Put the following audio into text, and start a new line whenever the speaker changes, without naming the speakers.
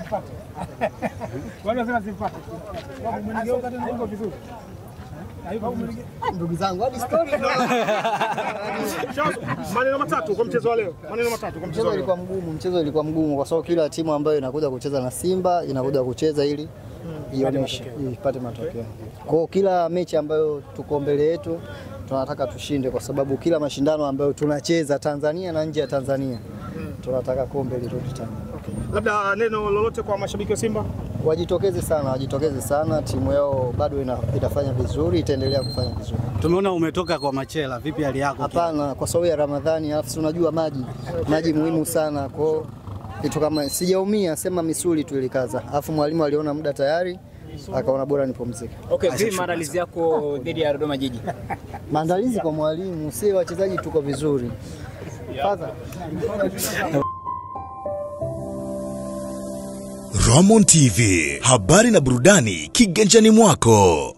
simpate. Wale wanasema simpate. Umenigeoka tena uko vizuri.
Ndugu zangu hadi story.
Maneno matatu kwa mchezo wa leo.
Mchezo ulikuwa mgumu kwa sababu kila timu ambayo inakuja kucheza na Simba inakuja kucheza ili ipate matokeo. Kwa kila mechi ambayo tuko mbele yetu tunataka tushinde kwa sababu kila mashindano ambayo tunacheza Tanzania na nje ya Tanzania tunataka kombe lirudi tena.
Labda neno lolote kwa mashabiki wa Simba?
Wajitokeze sana, timu yao bado itafanya vizuri, itaendelea kufanya vizuri.
Tumeona umetoka kwa machela, vipi hali yako?
Hapana, kwa sababu ya Ramadhani, alafu unajua maji muhimu sana. Kwa kitu kama sijaumia, sema misuli tu ilikaza. Alafu mwalimu aliona muda tayari, akaona bora nipumzike.
Okay, vipi maandalizi yako dhidi ya Dodoma Jiji?
Maandalizi kwa mwalimu, si wachezaji tuko vizuri. Father.
Ramon TV, habari na burudani kiganjani mwako.